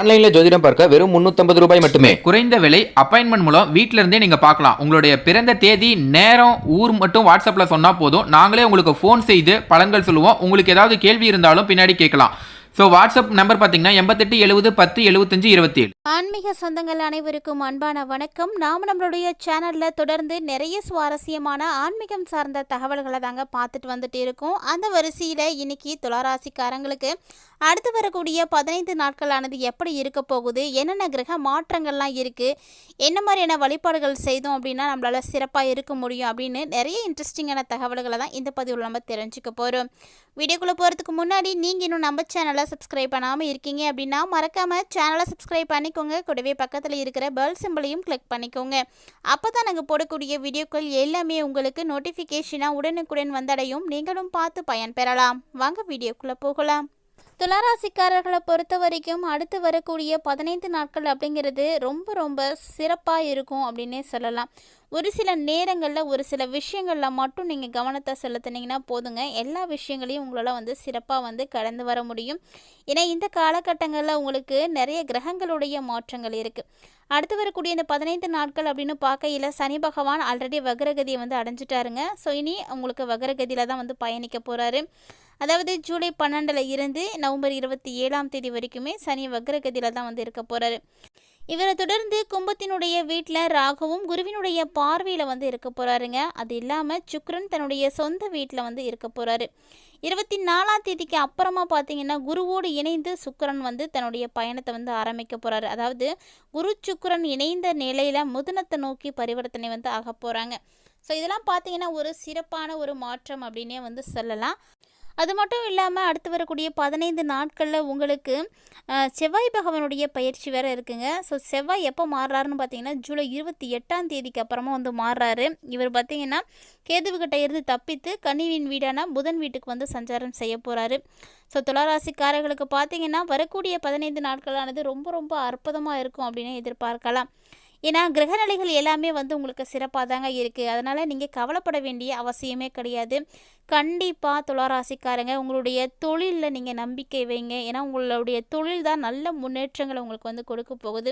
ஆன்லைன்ல ஜோதிடம் பார்க்க வெறும் 350 ரூபாய் மட்டுமே. குறைந்த விலை அப்பாயின்மெண்ட் மூலம் வீட்ல இருந்தே நீங்க பார்க்கலாம். உங்களுடைய பிறந்த தேதி, நேரம், ஊர் மட்டும் வாட்ஸ்அப்ல சொன்னா போதும். நாங்களே உங்களுக்கு ஃபோன் செய்து பலன்கள் சொல்லுவோம். உங்களுக்கு ஏதாவது கேள்வி இருந்தாலும் பின்னாடி கேட்கலாம். ஸோ வாட்ஸ்அப் நம்பர் பார்த்தீங்கன்னா 88 70 10 75 27. ஆன்மீக சொந்தங்கள் அனைவருக்கும் அன்பான வணக்கம். நாம் நம்மளுடைய சேனலில் தொடர்ந்து நிறைய சுவாரஸ்யமான ஆன்மீகம் சார்ந்த தகவல்களை தாங்க பார்த்துட்டு வந்துட்டு இருக்கோம். அந்த வரிசையில் இன்னைக்கு துளாராசிக்காரங்களுக்கு அடுத்து வரக்கூடிய 15 நாட்களானது எப்படி இருக்க போகுது, என்னென்ன கிரக மாற்றங்கள்லாம் இருக்குது, என்ன மாதிரியான வழிபாடுகள் செய்தோம் அப்படின்னா நம்மளால் சிறப்பாக இருக்க முடியும் அப்படின்னு நிறைய இன்ட்ரெஸ்டிங்கான தகவல்களை தான் இந்த பதிவில் நம்ம தெரிஞ்சுக்க போகிறோம். வீடியோக்குள்ளே போகிறதுக்கு முன்னாடி நீங்கள் இன்னும் நம்ம சேனலை சப்ஸ்கிரைப் பண்ணாமல் இருக்கீங்க அப்படின்னா மறக்காமல் சேனலை சப்ஸ்கிரைப் பண்ணிக்கோங்க. கூடவே பக்கத்தில் இருக்கிற பெல் சிம்பிளையும் கிளிக் பண்ணிக்கோங்க. அப்போ தான் நாங்கள் போடக்கூடிய வீடியோக்கள் எல்லாமே உங்களுக்கு நோட்டிஃபிகேஷனாக உடனுக்குடன் வந்தடையும். நீங்களும் பார்த்து பயன்பெறலாம். வாங்க வீடியோக்குள்ளே போகலாம். துளாராசிக்காரர்களை பொறுத்த வரைக்கும் அடுத்து வரக்கூடிய 15 நாட்கள் அப்படிங்கிறது ரொம்ப ரொம்ப சிறப்பாக இருக்கும் அப்படின்னே சொல்லலாம். ஒரு சில நேரங்களில் ஒரு சில விஷயங்களில் மட்டும் நீங்கள் கவனத்தை செலுத்தினீங்கன்னா போதுங்க, எல்லா விஷயங்களையும் உங்களால் சிறப்பாக கடந்து வர முடியும். ஏன்னா இந்த காலகட்டங்களில் உங்களுக்கு நிறைய கிரகங்களுடைய மாற்றங்கள் இருக்குது. அடுத்து வரக்கூடிய இந்த 15 நாட்கள் அப்படின்னு பார்க்கையில் சனி பகவான் ஆல்ரெடி வக்ரகதியை அடைஞ்சிட்டாருங்க. ஸோ இனி உங்களுக்கு வக்ரகதியில் தான் பயணிக்க போகிறாரு. அதாவது ஜூலை 12 இருந்து நவம்பர் 27ஆம் தேதி வரைக்குமே சனி வக்ரகதியில் தான் இருக்க போகிறாரு. இவரை தொடர்ந்து கும்பத்தினுடைய வீட்டில் ராகுவும் குருவினுடைய பார்வையில் இருக்க போகிறாருங்க. அது இல்லாமல் சுக்கிரன் தன்னுடைய சொந்த வீட்டில் இருக்க போகிறாரு. 24ஆம் தேதிக்கு அப்புறமா பார்த்தீங்கன்னா குருவோடு இணைந்து சுக்கிரன் தன்னுடைய பயணத்தை ஆரம்பிக்க போகிறாரு. அதாவது குரு சுக்கிரன் இணைந்த நிலையில் முதுனத்தை நோக்கி பரிவர்த்தனை ஆக போகிறாங்க. ஸோ இதெல்லாம் பார்த்தீங்கன்னா ஒரு சிறப்பான ஒரு மாற்றம் அப்படின்னே சொல்லலாம். அது மட்டும் இல்லாமல் அடுத்து வரக்கூடிய 15 நாட்களில் உங்களுக்கு செவ்வாய் பகவானுடைய பயிற்சி வேறு இருக்குங்க. ஸோ செவ்வாய் எப்போ மாறுறாருன்னு பார்த்தீங்கன்னா ஜூலை 28ஆம் தேதிக்கு அப்புறமா மாறுறாரு. இவர் பார்த்தீங்கன்னா கேதுவுக்கிட்ட இருந்து தப்பித்து கன்னியின் வீடான புதன் வீட்டுக்கு சஞ்சாரம் செய்ய போகிறாரு. ஸோ துளாராசிக்காரர்களுக்கு பார்த்தீங்கன்னா வரக்கூடிய 15 நாட்களானது ரொம்ப ரொம்ப அற்புதமாக இருக்கும் அப்படின்னு எதிர்பார்க்கலாம். ஏன்னா கிரகநிலைகள் எல்லாமே உங்களுக்கு சிறப்பாக தாங்க இருக்குது. அதனால் நீங்கள் கவலைப்பட வேண்டிய அவசியமே கிடையாது. கண்டிப்பாக துளாராசிக்காரங்க உங்களுடைய தொழிலில் நீங்கள் நம்பிக்கை வைங்க. ஏன்னா உங்களுடைய தொழில் தான் நல்ல முன்னேற்றங்களை உங்களுக்கு கொடுக்க போகுது.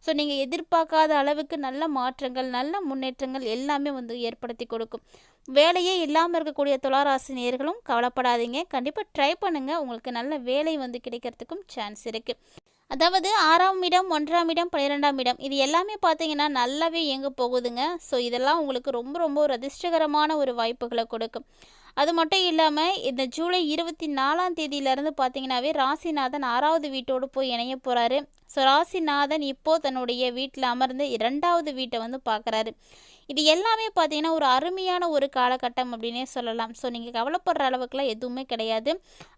ஸோ நீங்கள் எதிர்பார்க்காத அளவுக்கு நல்ல மாற்றங்கள், நல்ல முன்னேற்றங்கள் எல்லாமே ஏற்படுத்தி கொடுக்கும். வேலையே இல்லாமல் இருக்கக்கூடிய துளாராசி நேயர்களும் கவலைப்படாதீங்க. கண்டிப்பாக ட்ரை பண்ணுங்கள். உங்களுக்கு நல்ல வேலை கிடைக்கிறதுக்கும் சான்ஸ் இருக்குது. அதாவது 6ஆம் இடம், 1ஆம் இடம், 12ஆம் இடம் இது எல்லாமே பார்த்தீங்கன்னா நல்லாவே இயங்க போகுதுங்க. ஸோ இதெல்லாம் உங்களுக்கு ரொம்ப ரொம்ப ஒரு அதிர்ஷ்டகரமான ஒரு வாய்ப்புகளை கொடுக்கும். அது மட்டும் இல்லாமல் இந்த ஜூலை 24ஆம் தேதியிலேருந்து பார்த்தீங்கன்னாவே ராசிநாதன் 6வது வீட்டோடு போய் இணைய போகிறாரு. ஸோ ராசிநாதன் இப்போது தன்னுடைய வீட்டில் அமர்ந்து 2வது வீட்டை பார்க்குறாரு. இது எல்லாமே பார்த்தீங்கன்னா ஒரு அருமையான ஒரு காலகட்டம் அப்படின்னே சொல்லலாம். ஸோ நீங்கள் கவலைப்படுற அளவுக்குலாம் எதுவுமே கிடையாது.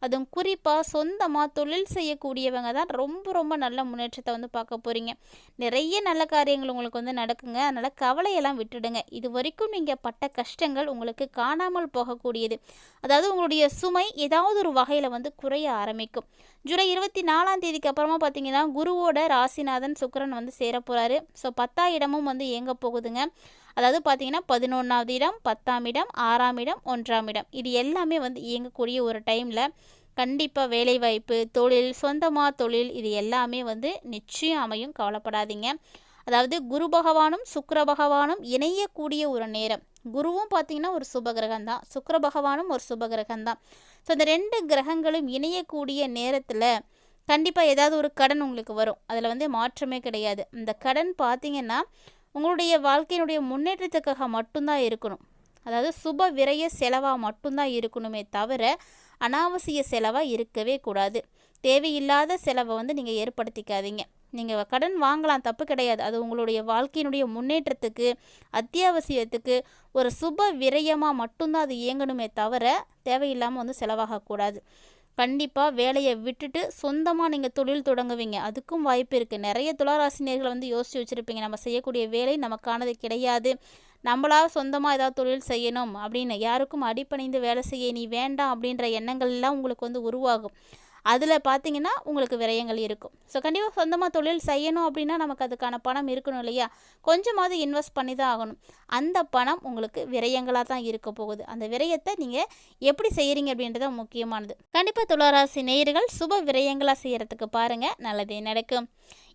அதுவும் குறிப்பாக சொந்தமாக தொழில் செய்யக்கூடியவங்க தான் ரொம்ப ரொம்ப நல்ல முன்னேற்றத்தை பார்க்க போகிறீங்க. நிறைய நல்ல காரியங்கள் உங்களுக்கு நடக்குங்க. அதனால் கவலையெல்லாம் விட்டுடுங்க. இது வரைக்கும் நீங்கள் பட்ட கஷ்டங்கள் உங்களுக்கு காணாமல் போகக்கூடியது. அதாவது உங்களுடைய சுமை ஏதாவது ஒரு வகையில் குறைய ஆரம்பிக்கும். ஜூலை 24ஆம் தேதிக்கு அப்புறமா பார்த்தீங்கன்னா குருவோட ராசிநாதன் சுக்கிரன் சேர போகிறாரு. ஸோ 10ஆம் இடமும் இயங்க போகுதுங்க. அதாவது பார்த்தீங்கன்னா 11வது இடம், 10ஆம் இடம், 6ஆம் இடம், 1ஆம் இடம் இது எல்லாமே இயங்கக்கூடிய ஒரு டைமில் கண்டிப்பாக வேலைவாய்ப்பு, தொழில், சொந்தமாக தொழில் இது எல்லாமே நிச்சயம் அமையும். கவலைப்படாதீங்க. அதாவது குரு பகவானும் சுக்கிர பகவானும் இணையக்கூடிய ஒரு நேரம். குருவும் பார்த்தீங்கன்னா ஒரு சுபகிரகம் தான், சுக்கிர பகவானும் ஒரு சுபகிரகம் தான். ஸோ இந்த 2 கிரகங்களும் இணையக்கூடிய நேரத்தில் கண்டிப்பாக ஏதாவது ஒரு கடன் உங்களுக்கு வரும். அதில் மாற்றமே கிடையாது. இந்த கடன் பார்த்தீங்கன்னா உங்களுடைய வாழ்க்கையினுடைய முன்னேற்றத்துக்காக மட்டும்தான் இருக்கணும். அதாவது சுப விரய செலவாக மட்டும்தான் இருக்கணுமே தவிர அனாவசிய செலவாக இருக்கவே கூடாது. தேவையில்லாத செலவை நீங்கள் ஏற்படுத்திக்காதீங்க. நீங்கள் கடன் வாங்கலாம், தப்பு கிடையாது. அது உங்களுடைய வாழ்க்கையினுடைய முன்னேற்றத்துக்கு, அத்தியாவசியத்துக்கு ஒரு சுப விரயமாக மட்டும்தான் அது இயங்கணுமே தவிர தேவையில்லாமல் செலவாகக்கூடாது. கண்டிப்பாக வேலையை விட்டுட்டு சொந்தமாக நீங்கள் தொழில் தொடங்குவீங்க, அதுக்கும் வாய்ப்பு இருக்குது. நிறைய துளாராசினியர்களை யோசித்து வச்சுருப்பீங்க, நம்ம செய்யக்கூடிய வேலை நமக்கானது கிடையாது, நம்மளாக சொந்தமாக ஏதாவது தொழில் செய்யணும் அப்படின்னு. யாருக்கும் அடிப்பணிந்து வேலை செய்ய நீ வேண்டாம் அப்படின்ற எண்ணங்கள்லாம் உங்களுக்கு உருவாகும். அதில் பார்த்தீங்கன்னா உங்களுக்கு விரயங்கள் இருக்கும். ஸோ கண்டிப்பாக சொந்தமாக தொழில் செய்யணும் அப்படின்னா நமக்கு அதுக்கான பணம் இருக்கணும் இல்லையா? கொஞ்சமாவது இன்வெஸ்ட் பண்ணி தான் ஆகணும். அந்த பணம் உங்களுக்கு விரயங்களாக தான் இருக்க போகுது. அந்த விரயத்தை நீங்கள் எப்படி செய்கிறீங்க அப்படின்றது தான் முக்கியமானது. கண்டிப்பாக துளாராசி நேயர்கள் சுப விரயங்களாக செய்கிறதுக்கு பாருங்கள், நல்லதே நடக்கும்.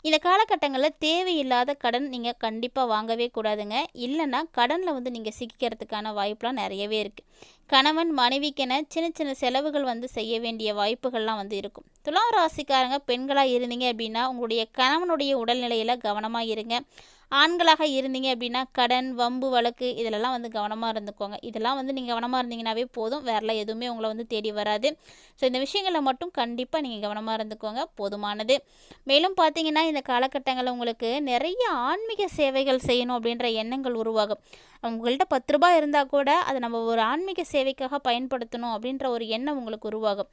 இந்த காலகட்டங்களில் தேவையில்லாத கடன் நீங்கள் கண்டிப்பாக வாங்கவே கூடாதுங்க. இல்லைன்னா கடனில் வந்து நீங்கள் சிக்கிக்கிறதுக்கான வாய்ப்புலாம் நிறையவே இருக்குது. கணவன் மனைவிக்கென சின்ன சின்ன செலவுகள் வந்து செய்ய வேண்டிய வாய்ப்புகள்லாம் வந்து இருக்கும். துலாம் ராசிக்காரங்க பெண்களாக இருந்தீங்க அப்படின்னா உங்களுடைய கணவனுடைய உடல்நிலையில் கவனமாக இருங்க. ஆண்களாக இருந்தீங்க அப்படின்னா கடன், வம்பு, வழக்கு இதிலெல்லாம் வந்து கவனமாக இருந்துக்கோங்க. இதெல்லாம் வந்து நீங்கள் கவனமாக இருந்தீங்கன்னாவே போதும், வேறெல்லாம் எதுவுமே உங்களை வந்து தேடி வராது. ஸோ இந்த விஷயங்களில் மட்டும் கண்டிப்பாக நீங்கள் கவனமாக இருந்துக்கோங்க, போதுமானது. மேலும் பார்த்தீங்கன்னா இந்த காலகட்டங்களில் உங்களுக்கு நிறைய ஆன்மீக சேவைகள் செய்யணும் அப்படின்ற எண்ணங்கள் உருவாகும். உங்கள்கிட்ட 10 ரூபாய் இருந்தால் கூட அதை நம்ம ஒரு ஆன்மீக சேவைக்காக பயன்படுத்தணும் அப்படின்ற ஒரு எண்ணம் உங்களுக்கு உருவாகும்.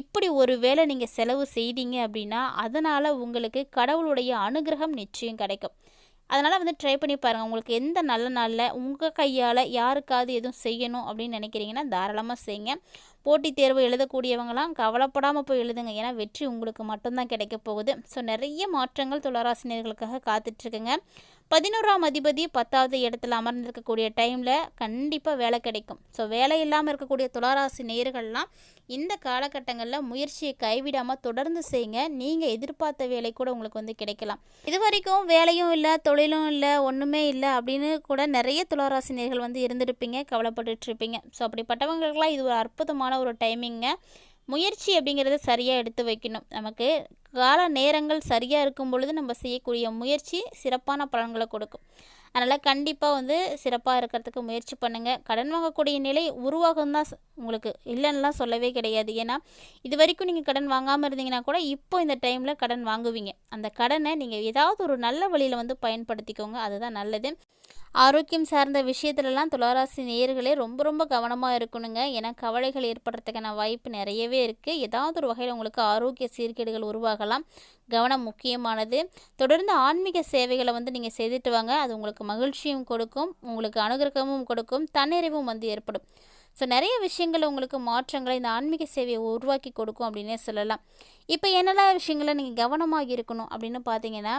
இப்படி ஒரு வேளை நீங்கள் செலவு செய்தீங்க அப்படின்னா அதனால் உங்களுக்கு கடவுளுடைய அனுகிரகம் நிச்சயம் கிடைக்கும். அதனால் வந்து ட்ரை பண்ணி பாருங்கள். உங்களுக்கு எந்த நல்ல நாளில் உங்கள் கையால் யாருக்காவது எதுவும் செய்யணும் அப்படின்னு நினைக்கிறீங்கன்னா தாராளமாக செய்யுங்க. போட்டித் தேர்வு எழுதக்கூடியவங்களாம் கவலைப்படாமல் போய் எழுதுங்க. ஏன்னா வெற்றி உங்களுக்கு மட்டும்தான் கிடைக்க போகுது. ஸோ நிறைய மாற்றங்கள் துளாராசினியர்களுக்காக காத்துட்ருக்குங்க. 11ஆம் அதிபதி 10வது இடத்துல அமர்ந்திருக்கக்கூடிய டைமில் கண்டிப்பாக வேலை கிடைக்கும். ஸோ வேலை இல்லாமல் இருக்கக்கூடிய துளாராசி நேயர்கள்லாம் இந்த காலகட்டங்களில் முயற்சியை கைவிடாமல் தொடர்ந்து செய்யுங்க. நீங்கள் எதிர்பார்த்த வேலை கூட உங்களுக்கு வந்து கிடைக்கலாம். இது வரைக்கும் வேலையும் இல்லை, தொழிலும் இல்லை, ஒன்றுமே இல்லை அப்படின்னு கூட நிறைய துளாராசி நேயர்கள் வந்து இருந்திருப்பீங்க, கவலைப்பட்டுட்ருப்பீங்க. ஸோ அப்படிப்பட்டவங்களுக்கெல்லாம் இது ஒரு அற்புதமான ஒரு டைமிங்க. முயற்சி அப்படிங்கிறத சரியாக எடுத்து வைக்கணும். நமக்கு கால நேரங்கள் சரியாக இருக்கும் பொழுது நம்ம செய்யக்கூடிய முயற்சி சிறப்பான பலன்களை கொடுக்கும். அதனால் கண்டிப்பாக வந்து சிறப்பாக இருக்கிறதுக்கு முயற்சி பண்ணுங்கள். கடன் வாங்கக்கூடிய நிலை உருவாகும் தான் உங்களுக்கு இல்லைன்னுலாம் சொல்லவே கிடையாது. ஏன்னா இது வரைக்கும் நீங்கள் கடன் வாங்காமல் இருந்தீங்கன்னா கூட இப்போ இந்த டைமில் கடன் வாங்குவீங்க. அந்த கடனை நீங்கள் ஏதாவது ஒரு நல்ல வழியில் வந்து பயன்படுத்திக்கோங்க, அதுதான் நல்லது. ஆரோக்கியம் சார்ந்த விஷயத்துலலாம் துளாராசி நேயர்களே ரொம்ப ரொம்ப கவனமாக இருக்கணுங்க. ஏன்னா கவலைகள் ஏற்படுறதுக்கான வாய்ப்பு நிறையவே இருக்குது. ஏதாவது ஒரு வகையில் உங்களுக்கு ஆரோக்கிய சீர்கேடுகள் உருவாகலாம். கவனம் முக்கியமானது. தொடர்ந்து ஆன்மீக சேவைகளை வந்து நீங்கள் செய்துட்டு வாங்க. அது உங்களுக்கு மகிழ்ச்சியும் கொடுக்கும், உங்களுக்கு அனுகிரகமும் கொடுக்கும், தன்னிறைவும் வந்து ஏற்படும். ஸோ நிறைய விஷயங்கள் உங்களுக்கு மாற்றங்களை இந்த ஆன்மீக சேவையை உருவாக்கி கொடுக்கும் அப்படின்னே சொல்லலாம். இப்போ என்னெல்லாம் விஷயங்களை நீங்கள் கவனமாக இருக்கணும் அப்படின்னு பார்த்தீங்கன்னா,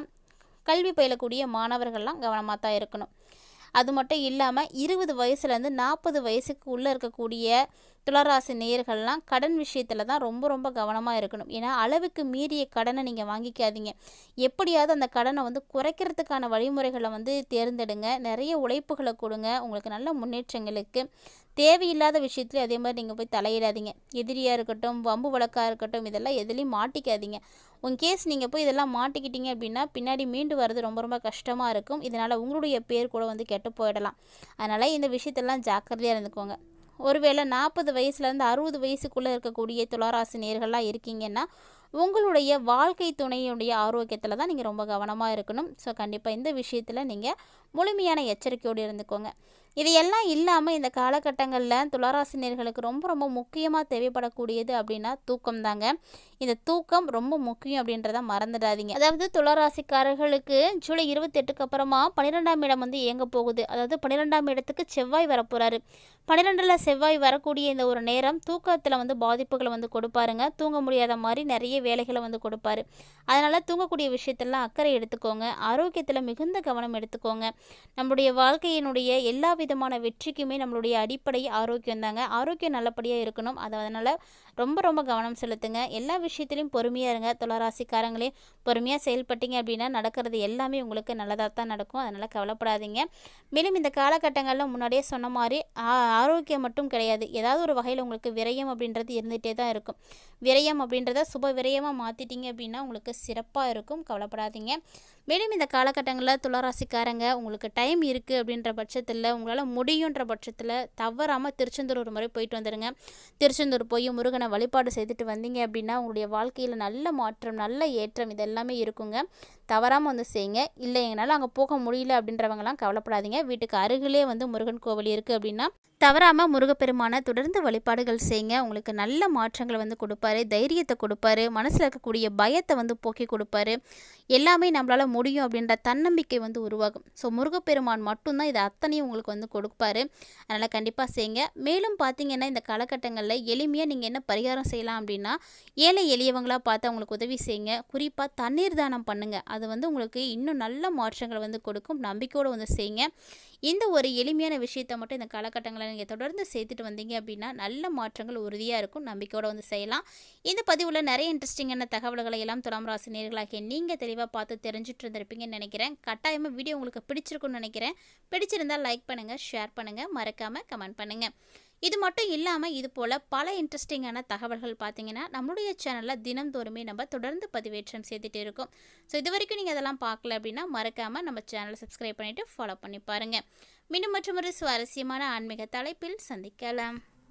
கல்வி பயிலக்கூடிய மாணவர்கள்லாம் கவனமாக தான் இருக்கணும். அது மட்டும் இல்லாமல் 20 வயசுலேருந்து 40 வயசுக்கு உள்ளே இருக்கக்கூடிய துளாராசி நேயர்கள்லாம் கடன் விஷயத்தில் தான் ரொம்ப ரொம்ப கவனமாக இருக்கணும். ஏன்னா அளவுக்கு மீறிய கடனை நீங்கள் வாங்கிக்காதீங்க. எப்படியாவது அந்த கடனை வந்து குறைக்கிறதுக்கான வழிமுறைகளை வந்து தேர்ந்தெடுங்க. நிறைய உழைப்புகளை கொடுங்க, உங்களுக்கு நல்ல முன்னேற்றங்களுக்கு. தேவையில்லாத விஷயத்துலையும் அதே மாதிரி நீங்கள் போய் தலையிடாதீங்க. எதிரியாக இருக்கட்டும், வம்பு வழக்காக இருக்கட்டும், இதெல்லாம் எதுலேயும் மாட்டிக்காதீங்க. கேஸ் நீங்கள் போய் இதெல்லாம் மாட்டிக்கிட்டீங்க அப்படின்னா பின்னாடி மீண்டு வர்றது ரொம்ப ரொம்ப கஷ்டமாக இருக்கும். இதனால் உங்களுடைய பேர் கூட வந்து கெட்டு போயிடலாம். அதனால் இந்த விஷயத்தெல்லாம் ஜாக்கிரதையாக இருந்துக்கோங்க. ஒருவேளை 40 வயசுலேருந்து 60 வயசுக்குள்ளே இருக்கக்கூடிய துளாராசி நேயர்களாக இருக்கீங்கன்னா உங்களுடைய வாழ்க்கை துணையுடைய ஆரோக்கியத்தில் தான் நீங்கள் ரொம்ப கவனமாக இருக்கணும். ஸோ கண்டிப்பாக இந்த விஷயத்தில் நீங்கள் முழுமையான எச்சரிக்கையோடு இருந்துக்கோங்க. இதையெல்லாம் இல்லாமல் இந்த காலகட்டங்களில் துளாராசி நேயர்களுக்கு ரொம்ப ரொம்ப முக்கியமாக தேவைப்படக்கூடியது அப்படின்னா தூக்கம் தாங்க. இந்த தூக்கம் ரொம்ப முக்கியம் அப்படின்றத மறந்துடாதீங்க. அதாவது துளாராசிக்காரர்களுக்கு ஜூலை 28க்கு அப்புறமா 12ஆம் இடம் வந்து இயங்க போகுது. அதாவது 12ஆம் இடத்துக்கு செவ்வாய் வரப்போகிறாரு. 12ல் செவ்வாய் வரக்கூடிய இந்த ஒரு நேரம் தூக்கத்தில் வந்து பாதிப்புகளை வந்து கொடுப்பாருங்க. தூங்க முடியாத மாதிரி நிறைய வேலைகளை வந்து கொடுப்பாரு. அதனால் தூங்கக்கூடிய விஷயத்தெல்லாம் அக்கறை எடுத்துக்கோங்க. ஆரோக்கியத்தில் மிகுந்த கவனம் எடுத்துக்கோங்க. நம்மளுடைய வாழ்க்கையினுடைய எல்லா விதமான வெற்றிக்குமே நம்மளுடைய அடிப்படை ஆரோக்கியம் தாங்க. ஆரோக்கியம் நல்லபடியாக இருக்கணும். அதனால் ரொம்ப ரொம்ப கவனம் செலுத்துங்க. எல்லா விஷயத்துலையும் பொறுமையாக இருங்க. துளாராசிக்காரங்களே பொறுமையாக செயல்பட்டீங்க அப்படின்னா நடக்கிறது எல்லாமே உங்களுக்கு நல்லதாக தான் நடக்கும். அதனால் கவலைப்படாதீங்க. மேலும் இந்த காலகட்டங்களில் முன்னாடியே சொன்ன மாதிரி ஆரோக்கியம் மட்டும் கிடையாது, ஏதாவது ஒரு வகையில் உங்களுக்கு விரயம் அப்படின்றது இருந்துகிட்டே தான் இருக்கும். விரயம் அப்படின்றத சுப விரயமாக மாற்றிட்டீங்க அப்படின்னா உங்களுக்கு சிறப்பாக இருக்கும். கவலைப்படாதீங்க. மேலும் இந்த காலகட்டங்களில் துளாராசிக்காரங்க உங்களுக்கு டைம் இருக்குது அப்படின்ற பட்சத்தில், உங்களால் முடியுன்ற பட்சத்தில் தவறாமல் திருச்செந்தூர் ஒரு முறை போயிட்டு வந்துடுங்க. திருச்செந்தூர் போய் முருகனை வழிபாடு செய்துட்டு வந்தீங்க அப்படின்னா உங்களுடைய வாழ்க்கையில் நல்ல மாற்றம், நல்ல ஏற்றம் இதெல்லாமே இருக்குங்க. தவறாமல் வந்து செய்யுங்க. இல்லை எங்களால் அங்கே போக முடியல அப்படின்றவங்கலாம் கவலைப்படாதீங்க. வீட்டுக்கு அருகிலே வந்து முருகன் கோவில் இருக்குது அப்படின்னா தவறாமல் முருகப்பெருமானை தொடர்ந்து வழிபாடுகள் செய்யுங்க. உங்களுக்கு நல்ல மாற்றங்களை வந்து கொடுப்பாரு, தைரியத்தை கொடுப்பாரு, மனசில் இருக்கக்கூடிய பயத்தை வந்து போக்கி கொடுப்பாரு. எல்லாமே நம்மளால் முடியும் அப்படின்ற தன்னம்பிக்கை வந்து உருவாகும். ஸோ முருகப்பெருமான் மட்டும்தான் இது அத்தனையும் உங்களுக்கு வந்து கொடுப்பாரு. அதனால் கண்டிப்பாக செய்யுங்க. மேலும் பார்த்தீங்கன்னா இந்த காலகட்டங்களில் எளிமையாக நீங்கள் என்ன பரிகாரம் செய்யலாம் அப்படின்னா, ஏழை எளியவங்களாக பார்த்து அவங்களுக்கு உதவி செய்யுங்க. குறிப்பாக தண்ணீர் தானம் பண்ணுங்கள். அது வந்து உங்களுக்கு இன்னும் நல்ல மாற்றங்களை வந்து கொடுக்கும். நம்பிக்கையோடு வந்து செய்யுங்க. இந்த ஒரு எளிமையான விஷயத்தை மட்டும் இந்த காலகட்டங்களில் நீங்கள் தொடர்ந்து சேர்த்துட்டு வந்தீங்க அப்படின்னா நல்ல மாற்றங்கள் உறுதியாக இருக்கும். நம்பிக்கையோடு வந்து செய்யலாம். இந்த பதிவில் நிறைய இன்ட்ரெஸ்டிங்கான தகவல்களை எல்லாம் துலாம் ராசி நேயர்களாகிய நீங்கள் தெளிவாக பார்த்து தெரிஞ்சுட்டு இருந்திருப்பீங்கன்னு நினைக்கிறேன். கட்டாயமாக வீடியோ உங்களுக்கு பிடிச்சிருக்குன்னு நினைக்கிறேன். பிடிச்சிருந்தால் லைக் பண்ணுங்கள், ஷேர் பண்ணுங்கள், மறக்காமல் கமெண்ட் பண்ணுங்கள். இது மட்டும் இல்லாமல் இது போல் பல இன்ட்ரெஸ்டிங்கான தகவல்கள் பார்த்தீங்கன்னா நம்மளுடைய சேனலில் தினந்தோறுமே நம்ம தொடர்ந்து பதிவேற்றம் செய்துட்டு இருக்கோம். ஸோ இது வரைக்கும் நீங்கள் அதெல்லாம் பார்க்கல அப்படின்னா மறக்காமல் நம்ம சேனலை சப்ஸ்கிரைப் பண்ணிவிட்டு ஃபாலோ பண்ணி பாருங்கள். மீண்டும் மற்றொரு சுவாரஸ்யமான ஆன்மீக தலைப்பில் சந்திக்கலாம்.